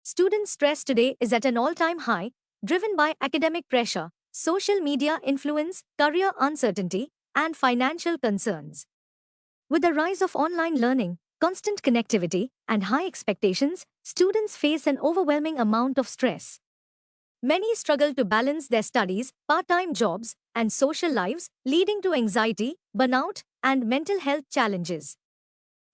Student stress today is at an all-time high, driven by academic pressure, social media influence, career uncertainty, and financial concerns. With the rise of online learning, constant connectivity, and high expectations, students face an overwhelming amount of stress. Many struggle to balance their studies, part-time jobs, and social lives, leading to anxiety, burnout, and mental health challenges.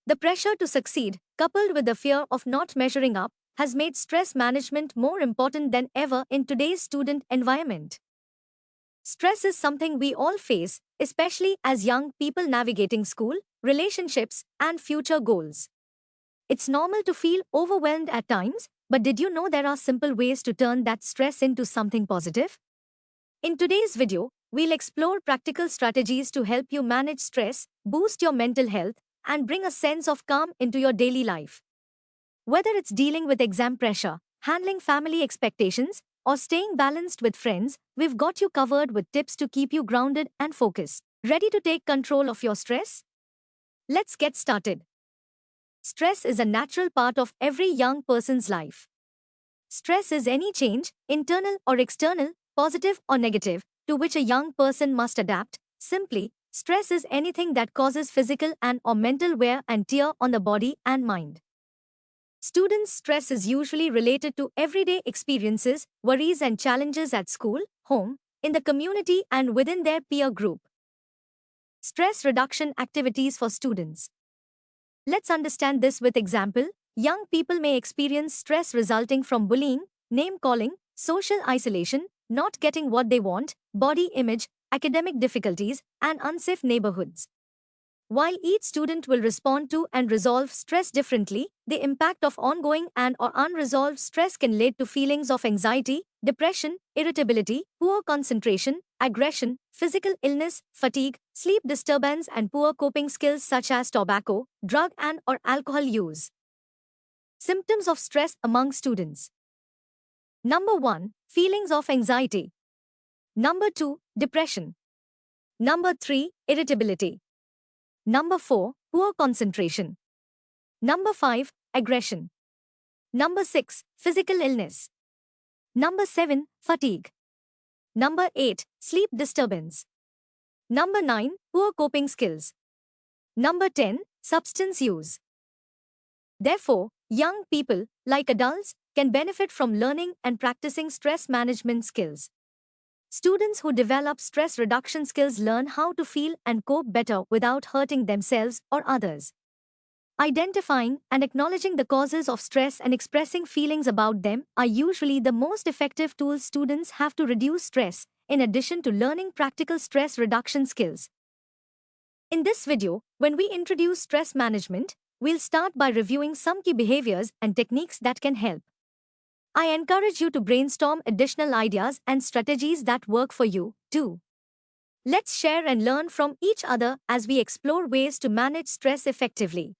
The pressure to succeed, coupled with the fear of not measuring up, has made stress management more important than ever in today's student environment. Stress is something we all face, especially as young people navigating school, relationships, and future goals. It's normal to feel overwhelmed at times, but did you know there are simple ways to turn that stress into something positive? In today's video, we'll explore practical strategies to help you manage stress, boost your mental health, and bring a sense of calm into your daily life. Whether it's dealing with exam pressure, handling family expectations, or staying balanced with friends, we've got you covered with tips to keep you grounded and focused. Ready to take control of your stress? Let's get started. Stress is a natural part of every young person's life. Stress is any change, internal or external, positive or negative, to which a young person must adapt. Simply, stress is anything that causes physical and/or mental wear and tear on the body and mind. Students' stress is usually related to everyday experiences, worries and challenges at school, home, in the community and within their peer group. Stress reduction activities for students. Let's understand this with example. Young people may experience stress resulting from bullying, name-calling, social isolation, not getting what they want, body image, academic difficulties, and unsafe neighborhoods. While each student will respond to and resolve stress differently, the impact of ongoing and/or unresolved stress can lead to feelings of anxiety, depression, irritability, poor concentration, aggression, physical illness, fatigue, sleep disturbance, and poor coping skills such as tobacco, drug and/or alcohol use. Symptoms of stress among students. Number 1. Feelings of anxiety. Number 2. Depression. Number 3. Irritability. Number 4. Poor concentration. Number 5. Aggression. Number 6. Physical illness. Number 7. Fatigue. Number 8. Sleep disturbance. Number 9. Poor coping skills. Number 10. Substance use. Therefore, young people, like adults, can benefit from learning and practicing stress management skills. Students who develop stress reduction skills learn how to feel and cope better without hurting themselves or others. Identifying and acknowledging the causes of stress and expressing feelings about them are usually the most effective tools students have to reduce stress, in addition to learning practical stress reduction skills. In this video, when we introduce stress management, we'll start by reviewing some key behaviors and techniques that can help. I encourage you to brainstorm additional ideas and strategies that work for you, too. Let's share and learn from each other as we explore ways to manage stress effectively.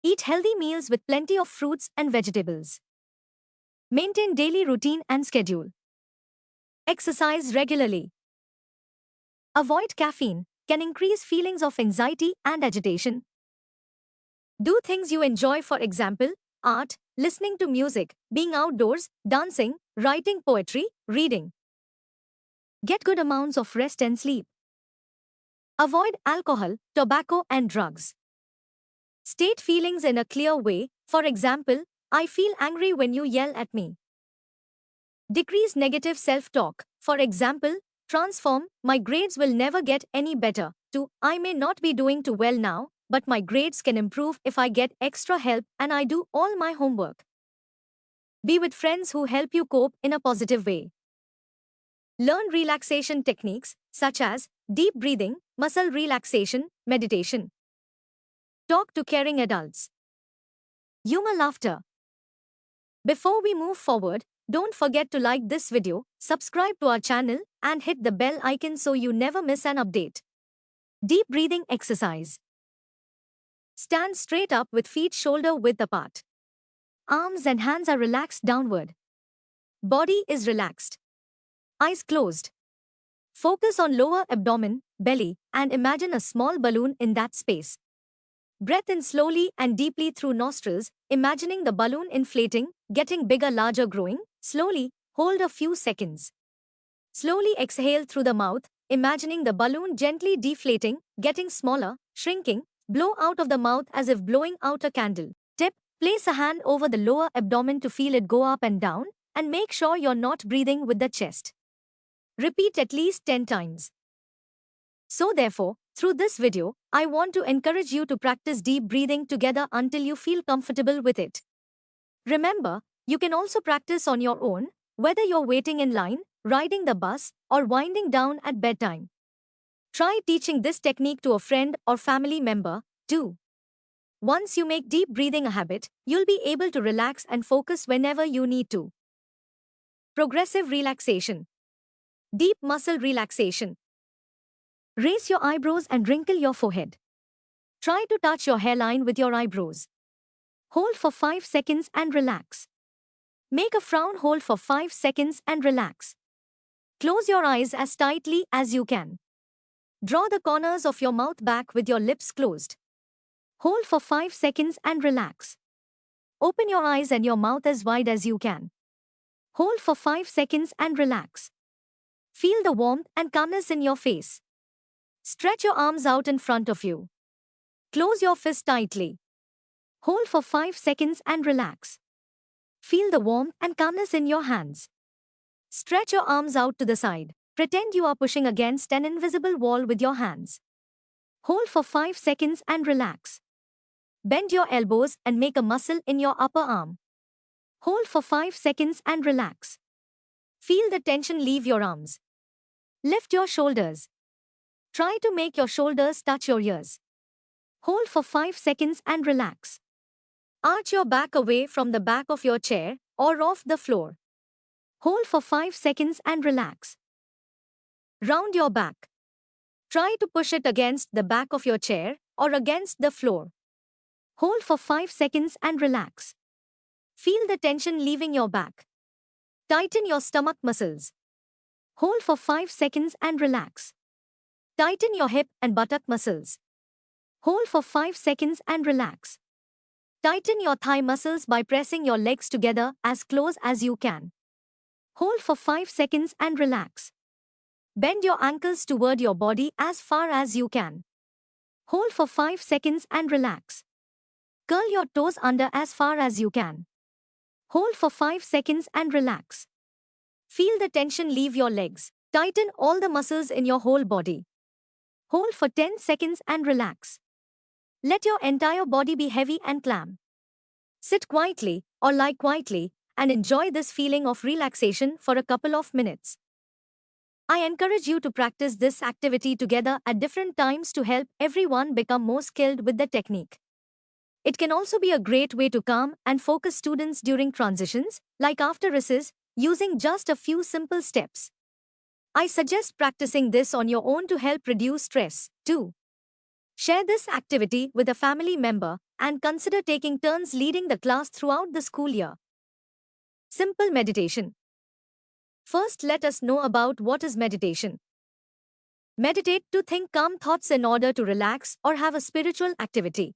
Eat healthy meals with plenty of fruits and vegetables. Maintain daily routine and schedule. Exercise regularly. Avoid caffeine, can increase feelings of anxiety and agitation. Do things you enjoy, for example, art, listening to music, being outdoors, dancing, writing poetry, reading. Get good amounts of rest and sleep. Avoid alcohol, tobacco and drugs. State feelings in a clear way, for example, I feel angry when you yell at me. Decrease negative self-talk, for example, transform, my grades will never get any better, to, I may not be doing too well now, but my grades can improve if I get extra help and I do all my homework. Be with friends who help you cope in a positive way. Learn relaxation techniques such as deep breathing, muscle relaxation, meditation. Talk to caring adults. Humor, laughter. Before we move forward, don't forget to like this video, subscribe to our channel, and hit the bell icon so you never miss an update. Deep breathing exercise. Stand straight up with feet shoulder width apart. Arms and hands are relaxed downward. Body is relaxed. Eyes closed. Focus on lower abdomen, belly, and imagine a small balloon in that space. Breathe in slowly and deeply through nostrils, imagining the balloon inflating, getting bigger, larger, growing. Slowly, hold a few seconds. Slowly exhale through the mouth, imagining the balloon gently deflating, getting smaller, shrinking. Blow out of the mouth as if blowing out a candle. Tip: place a hand over the lower abdomen to feel it go up and down, and make sure you're not breathing with the chest. Repeat at least 10 times. So therefore, through this video, I want to encourage you to practice deep breathing together until you feel comfortable with it. Remember, you can also practice on your own, whether you're waiting in line, riding the bus, or winding down at bedtime. Try teaching this technique to a friend or family member, too. Once you make deep breathing a habit, you'll be able to relax and focus whenever you need to. Progressive relaxation. Deep muscle relaxation. Raise your eyebrows and wrinkle your forehead. Try to touch your hairline with your eyebrows. Hold for 5 seconds and relax. Make a frown, hold for 5 seconds and relax. Close your eyes as tightly as you can. Draw the corners of your mouth back with your lips closed. Hold for 5 seconds and relax. Open your eyes and your mouth as wide as you can. Hold for 5 seconds and relax. Feel the warmth and calmness in your face. Stretch your arms out in front of you. Close your fist tightly. Hold for 5 seconds and relax. Feel the warmth and calmness in your hands. Stretch your arms out to the side. Pretend you are pushing against an invisible wall with your hands. Hold for 5 seconds and relax. Bend your elbows and make a muscle in your upper arm. Hold for 5 seconds and relax. Feel the tension leave your arms. Lift your shoulders. Try to make your shoulders touch your ears. Hold for 5 seconds and relax. Arch your back away from the back of your chair or off the floor. Hold for 5 seconds and relax. Round your back. Try to push it against the back of your chair or against the floor. Hold for 5 seconds and relax. Feel the tension leaving your back. Tighten your stomach muscles. Hold for 5 seconds and relax. Tighten your hip and buttock muscles. Hold for 5 seconds and relax. Tighten your thigh muscles by pressing your legs together as close as you can. Hold for 5 seconds and relax. Bend your ankles toward your body as far as you can. Hold for 5 seconds and relax. Curl your toes under as far as you can. Hold for 5 seconds and relax. Feel the tension leave your legs. Tighten all the muscles in your whole body. Hold for 10 seconds and relax. Let your entire body be heavy and calm. Sit quietly or lie quietly and enjoy this feeling of relaxation for a couple of minutes. I encourage you to practice this activity together at different times to help everyone become more skilled with the technique. It can also be a great way to calm and focus students during transitions, like after recess, using just a few simple steps. I suggest practicing this on your own to help reduce stress, too. Share this activity with a family member and consider taking turns leading the class throughout the school year. Simple meditation. First, let us know about what is meditation. Meditate to think calm thoughts in order to relax or have a spiritual activity.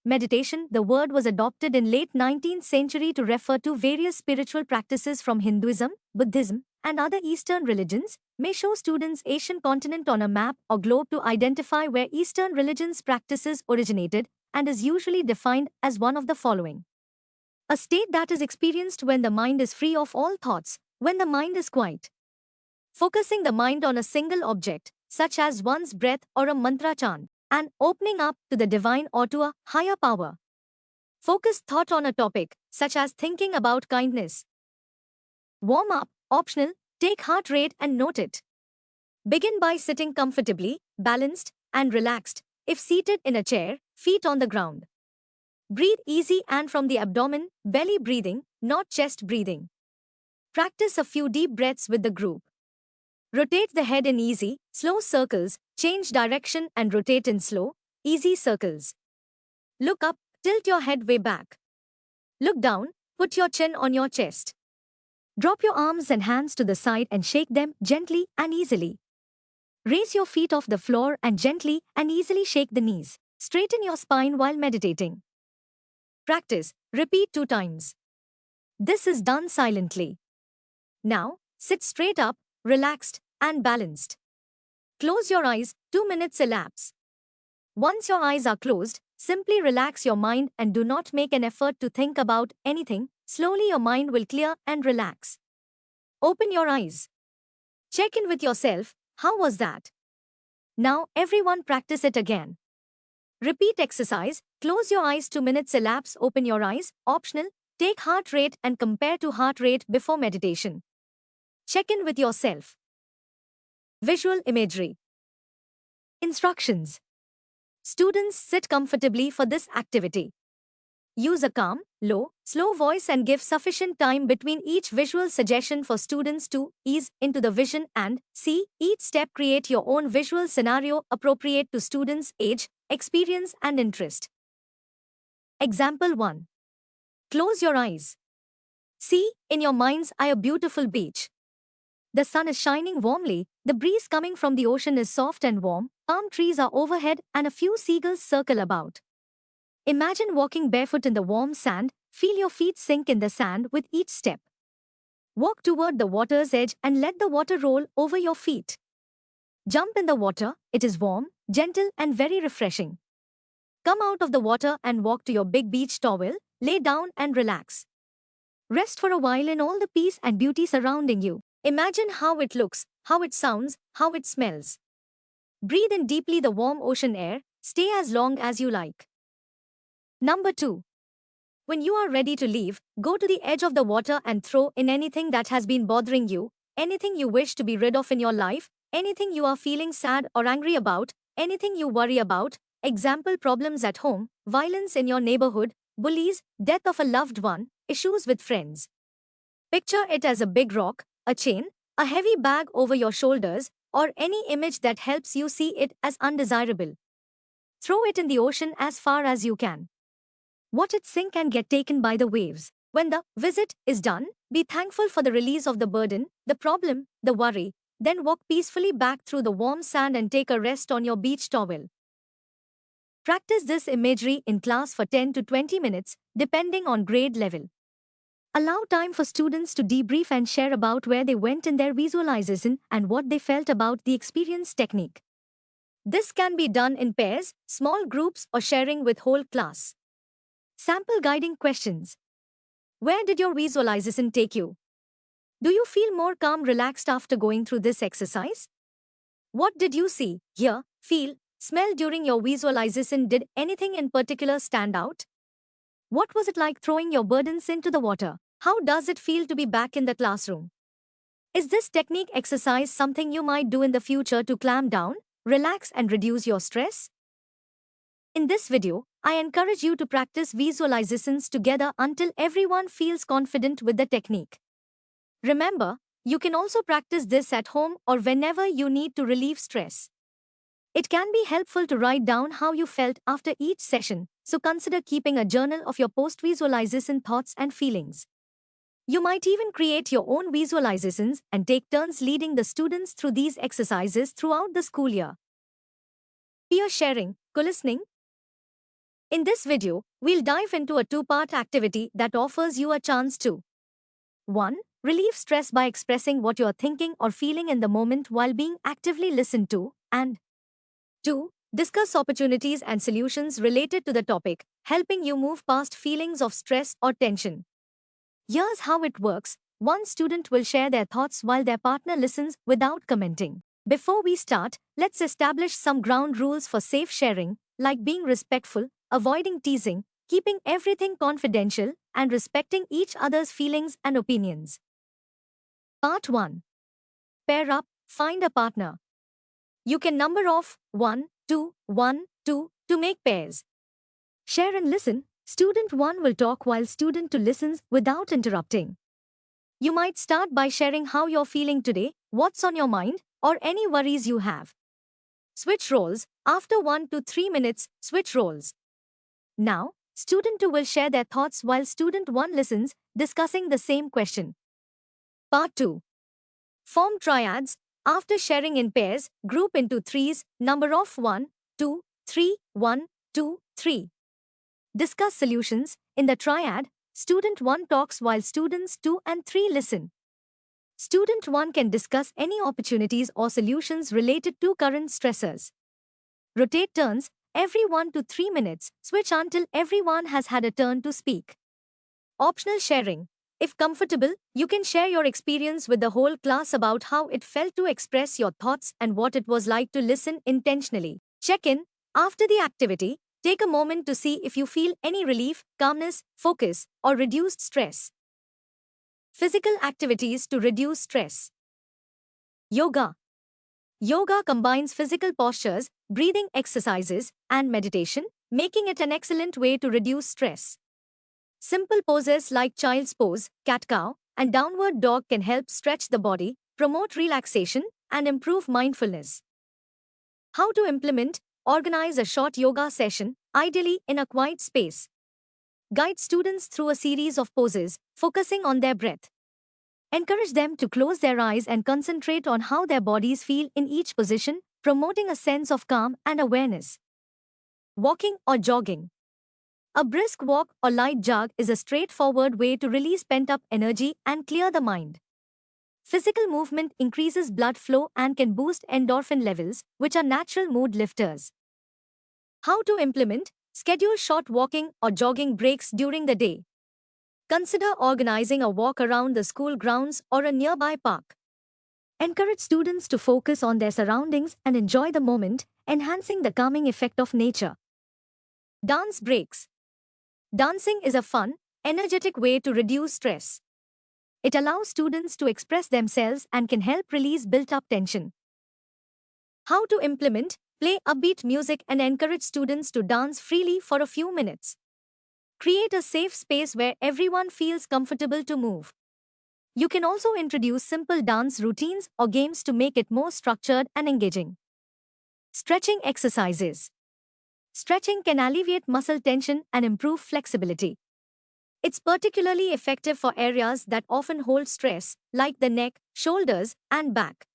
Meditation, the word was adopted in late 19th century to refer to various spiritual practices from Hinduism, Buddhism, and other Eastern religions. May show students Asian continent on a map or globe to identify where Eastern religions practices originated, and is usually defined as one of the following. A state that is experienced when the mind is free of all thoughts, when the mind is quiet. Focusing the mind on a single object, such as one's breath or a mantra chant, and opening up to the divine or to a higher power. Focused thought on a topic, such as thinking about kindness. Warm up, optional, take heart rate and note it. Begin by sitting comfortably, balanced, and relaxed, if seated in a chair, feet on the ground. Breathe easy and from the abdomen, belly breathing, not chest breathing. Practice a few deep breaths with the group. Rotate the head in easy, slow circles, change direction and rotate in slow, easy circles. Look up, tilt your head way back. Look down, put your chin on your chest. Drop your arms and hands to the side and shake them gently and easily. Raise your feet off the floor and gently and easily shake the knees. Straighten your spine while meditating. Practice. Repeat 2 times. This is done silently. Now, sit straight up, relaxed, and balanced. Close your eyes, 2 minutes elapse. Once your eyes are closed, simply relax your mind and do not make an effort to think about anything. Slowly your mind will clear and relax. Open your eyes. Check in with yourself. How was that? Now, everyone practice it again. Repeat exercise. Close your eyes, 2 minutes elapse. Open your eyes. Optional. Take heart rate and compare to heart rate before meditation. Check in with yourself. Visual imagery. Instructions. Students sit comfortably for this activity. Use a calm, low, slow voice and give sufficient time between each visual suggestion for students to ease into the vision and see each step. Create your own visual scenario appropriate to students' age, experience and interest. Example 1. Close your eyes. See, in your mind's eye, a beautiful beach. The sun is shining warmly, the breeze coming from the ocean is soft and warm, palm trees are overhead and a few seagulls circle about. Imagine walking barefoot in the warm sand, feel your feet sink in the sand with each step. Walk toward the water's edge and let the water roll over your feet. Jump in the water, it is warm, gentle and very refreshing. Come out of the water and walk to your big beach towel, lay down and relax. Rest for a while in all the peace and beauty surrounding you. Imagine how it looks, how it sounds, how it smells. Breathe in deeply the warm ocean air, stay as long as you like. Number 2. When you are ready to leave, go to the edge of the water and throw in anything that has been bothering you, anything you wish to be rid of in your life, anything you are feeling sad or angry about, anything you worry about, example problems at home, violence in your neighborhood, bullies, death of a loved one, issues with friends. Picture it as a big rock, a chain, a heavy bag over your shoulders, or any image that helps you see it as undesirable. Throw it in the ocean as far as you can. Watch it sink and get taken by the waves. When the visit is done, be thankful for the release of the burden, the problem, the worry, then walk peacefully back through the warm sand and take a rest on your beach towel. Practice this imagery in class for 10 to 20 minutes, depending on grade level. Allow time for students to debrief and share about where they went in their visualization and what they felt about the experience technique. This can be done in pairs, small groups, or sharing with whole class. Sample guiding questions. Where did your visualization take you? Do you feel more calm, relaxed after going through this exercise? What did you see, hear, feel, smell during your visualization? Did anything in particular stand out? What was it like throwing your burdens into the water? How does it feel to be back in the classroom? Is this technique exercise something you might do in the future to calm down, relax and reduce your stress? In this video, I encourage you to practice visualizations together until everyone feels confident with the technique. Remember, you can also practice this at home or whenever you need to relieve stress. It can be helpful to write down how you felt after each session, so consider keeping a journal of your post-visualization thoughts and feelings. You might even create your own visualizations and take turns leading the students through these exercises throughout the school year. Peer sharing, co-listening. In this video, we'll dive into a 2-part activity that offers you a chance to 1. Relieve stress by expressing what you're thinking or feeling in the moment while being actively listened to, and 2. Discuss opportunities and solutions related to the topic, helping you move past feelings of stress or tension. Here's how it works. One student will share their thoughts while their partner listens without commenting. Before we start, let's establish some ground rules for safe sharing, like being respectful, avoiding teasing, keeping everything confidential, and respecting each other's feelings and opinions. Part 1. Pair up, find a partner. You can number off 1, 2, 1, 2 to make pairs. Share and listen. Student 1 will talk while student 2 listens without interrupting. You might start by sharing how you're feeling today, what's on your mind, or any worries you have. Switch roles. After 1 to 3 minutes, switch roles. Now, student 2 will share their thoughts while student 1 listens, discussing the same question. Part 2. Form triads. After sharing in pairs, group into threes, number of 1, 2, 3, 1, 2, 3. Discuss solutions. In the triad, student 1 talks while students 2 and 3 listen. Student 1 can discuss any opportunities or solutions related to current stressors. Rotate turns every 1 to 3 minutes, switch until everyone has had a turn to speak. Optional sharing. If comfortable, you can share your experience with the whole class about how it felt to express your thoughts and what it was like to listen intentionally. Check in. After the activity, take a moment to see if you feel any relief, calmness, focus, or reduced stress. Physical activities to reduce stress. Yoga. Yoga combines physical postures, breathing exercises, and meditation, making it an excellent way to reduce stress. Simple poses like child's pose, cat-cow, and downward dog can help stretch the body, promote relaxation, and improve mindfulness. How to implement? Organize a short yoga session, ideally in a quiet space. Guide students through a series of poses, focusing on their breath. Encourage them to close their eyes and concentrate on how their bodies feel in each position, promoting a sense of calm and awareness. Walking or jogging. A brisk walk or light jog is a straightforward way to release pent-up energy and clear the mind. Physical movement increases blood flow and can boost endorphin levels, which are natural mood lifters. How to implement? Schedule short walking or jogging breaks during the day. Consider organizing a walk around the school grounds or a nearby park. Encourage students to focus on their surroundings and enjoy the moment, enhancing the calming effect of nature. Dance breaks. Dancing is a fun, energetic way to reduce stress. It allows students to express themselves and can help release built-up tension. How to implement? Play upbeat music and encourage students to dance freely for a few minutes. Create a safe space where everyone feels comfortable to move. You can also introduce simple dance routines or games to make it more structured and engaging. Stretching exercises. Stretching can alleviate muscle tension and improve flexibility. It's particularly effective for areas that often hold stress, like the neck, shoulders, and back.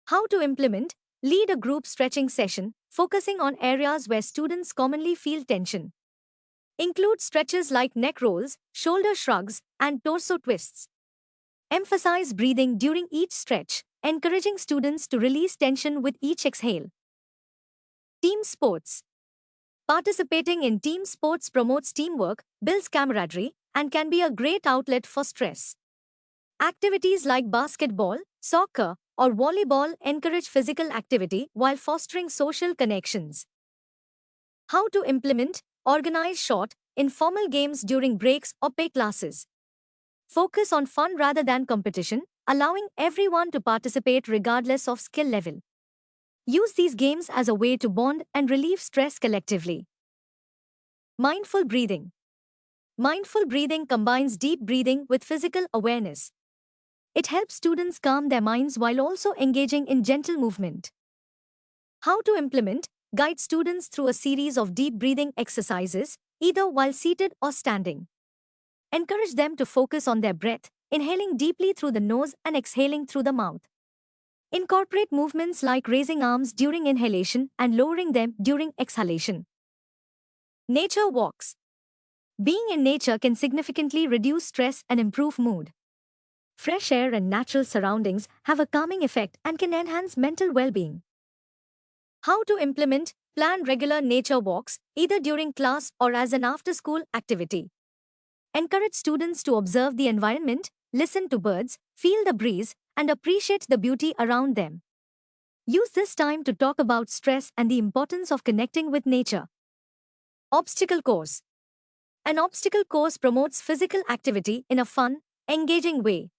How to implement? Lead a group stretching session, focusing on areas where students commonly feel tension. Include stretches like neck rolls, shoulder shrugs, and torso twists. Emphasize breathing during each stretch, encouraging students to release tension with each exhale. Team sports. Participating in team sports promotes teamwork, builds camaraderie, and can be a great outlet for stress. Activities like basketball, soccer, or volleyball encourage physical activity while fostering social connections. How to implement? Organize short, informal games during breaks or pay classes. Focus on fun rather than competition, allowing everyone to participate regardless of skill level. Use these games as a way to bond and relieve stress collectively. Mindful breathing. Mindful breathing combines deep breathing with physical awareness. It helps students calm their minds while also engaging in gentle movement. How to implement? Guide students through a series of deep breathing exercises, either while seated or standing. Encourage them to focus on their breath, inhaling deeply through the nose and exhaling through the mouth. Incorporate movements like raising arms during inhalation and lowering them during exhalation. Nature walks. Being in nature can significantly reduce stress and improve mood. Fresh air and natural surroundings have a calming effect and can enhance mental well-being. How to implement? Plan regular nature walks, either during class or as an after-school activity. Encourage students to observe the environment, listen to birds, feel the breeze, and appreciate the beauty around them. Use this time to talk about stress and the importance of connecting with nature. Obstacle course. An obstacle course promotes physical activity in a fun, engaging way.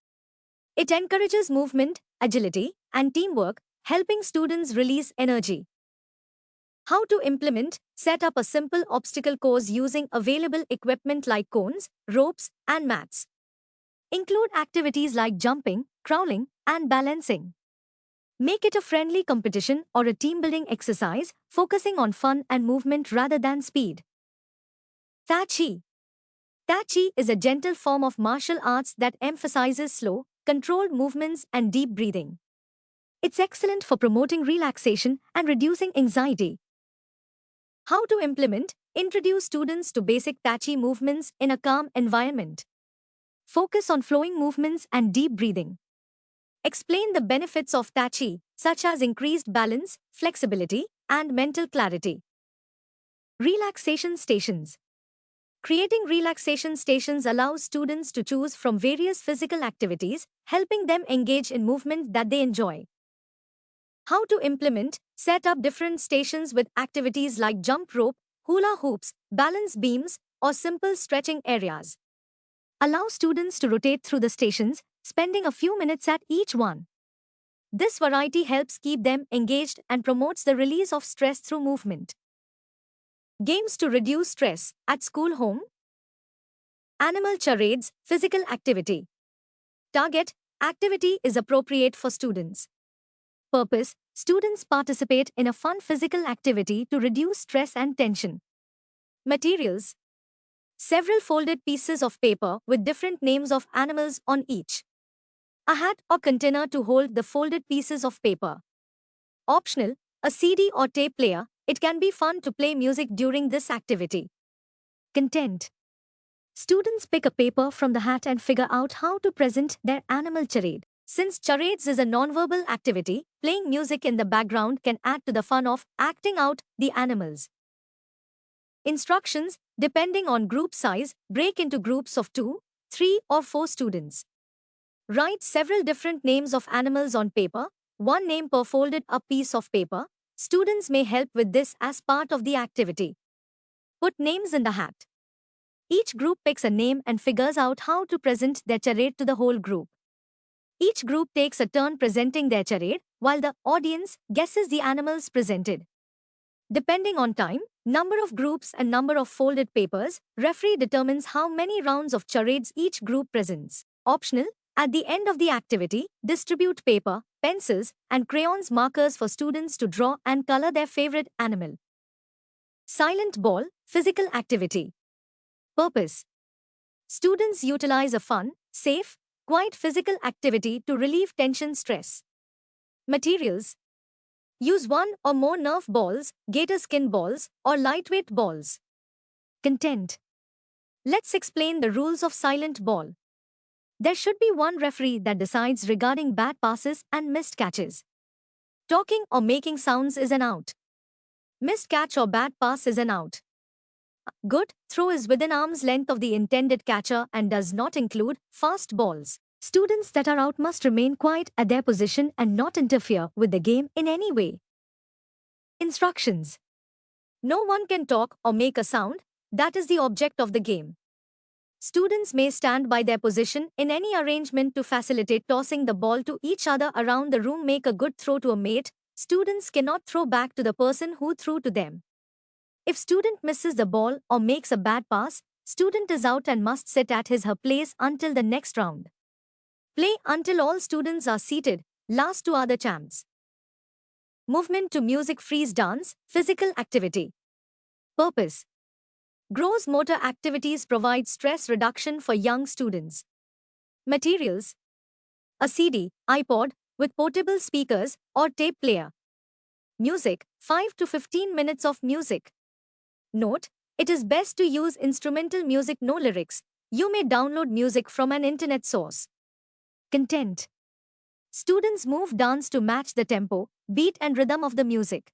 It encourages movement, agility, and teamwork, helping students release energy. How to implement? Set up a simple obstacle course using available equipment like cones, ropes, and mats. Include activities like jumping, crawling, and balancing. Make it a friendly competition or a team-building exercise, focusing on fun and movement rather than speed. Tai Chi. Tai Chi is a gentle form of martial arts that emphasizes slow, controlled movements and deep breathing. It's excellent for promoting relaxation and reducing anxiety. How to implement? Introduce students to basic Tai Chi movements in a calm environment. Focus on flowing movements and deep breathing. Explain the benefits of Tai Chi, such as increased balance, flexibility, and mental clarity. Relaxation stations. Creating relaxation stations allows students to choose from various physical activities, helping them engage in movement that they enjoy. How to implement? Set up different stations with activities like jump rope, hula hoops, balance beams, or simple stretching areas. Allow students to rotate through the stations, spending a few minutes at each one. This variety helps keep them engaged and promotes the release of stress through movement. Games to reduce stress at school home. Animal charades, physical activity. Target, activity is appropriate for students. Purpose, students participate in a fun physical activity to reduce stress and tension. Materials. Several folded pieces of paper with different names of animals on each. A hat or container to hold the folded pieces of paper. Optional, a CD or tape player. It can be fun to play music during this activity. Content. Students pick a paper from the hat and figure out how to present their animal charade. Since charades is a nonverbal activity, playing music in the background can add to the fun of acting out the animals. Instructions, depending on group size, break into groups of 2, 3, or 4 students. Write several different names of animals on paper, one name per folded up piece of paper. Students may help with this as part of the activity. Put names in the hat. Each group picks a name and figures out how to present their charade to the whole group. Each group takes a turn presenting their charade, while the audience guesses the animals presented. Depending on time, number of groups and number of folded papers, referee determines how many rounds of charades each group presents. Optional, at the end of the activity, distribute paper, pencils, and crayons markers for students to draw and color their favorite animal. Silent ball, physical activity. Purpose. Students utilize a fun, safe, quiet physical activity to relieve tension stress. Materials. Use one or more Nerf balls, gator skin balls, or lightweight balls. Content. Let's explain the rules of silent ball. There should be one referee that decides regarding bad passes and missed catches. Talking or making sounds is an out. Missed catch or bad pass is an out. Good throw is within arm's length of the intended catcher and does not include fast balls. Students that are out must remain quiet at their position and not interfere with the game in any way. Instructions. No one can talk or make a sound. That is the object of the game. Students may stand by their position in any arrangement to facilitate tossing the ball to each other around the room. Make a good throw to a mate. Students cannot throw back to the person who threw to them. If student misses the ball or makes a bad pass, student is out and must sit at his/her place until the next round. Play until all students are seated. Last two are the champs. Movement to music. Freeze dance, physical activity. Purpose. Gross motor activities provide stress reduction for young students. Materials. A CD, iPod, with portable speakers or tape player. Music, 5 to 15 minutes of music. Note, it is best to use instrumental music, no lyrics. You may download music from an internet source. Content. Students move dance to match the tempo, beat and rhythm of the music.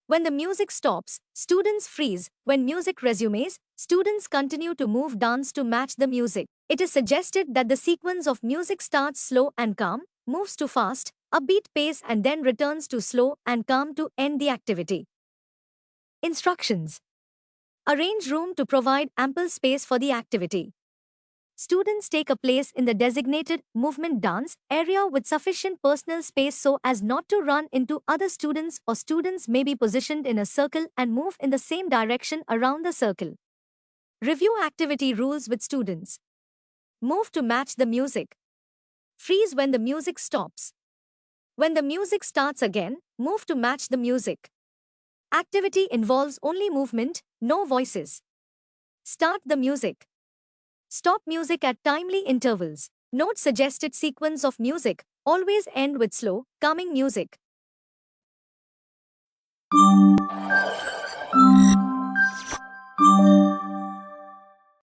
When the music stops, students freeze. When music resumes, students continue to move dance to match the music. It is suggested that the sequence of music starts slow and calm, moves to fast, upbeat pace and then returns to slow and calm to end the activity. Instructions. Arrange room to provide ample space for the activity. Students take a place in the designated movement dance area with sufficient personal space so as not to run into other students, or students may be positioned in a circle and move in the same direction around the circle. Review activity rules with students. Move to match the music. Freeze when the music stops. When the music starts again, move to match the music. Activity involves only movement, no voices. Start the music. Stop music at timely intervals. Note suggested sequence of music. Always end with slow, calming music.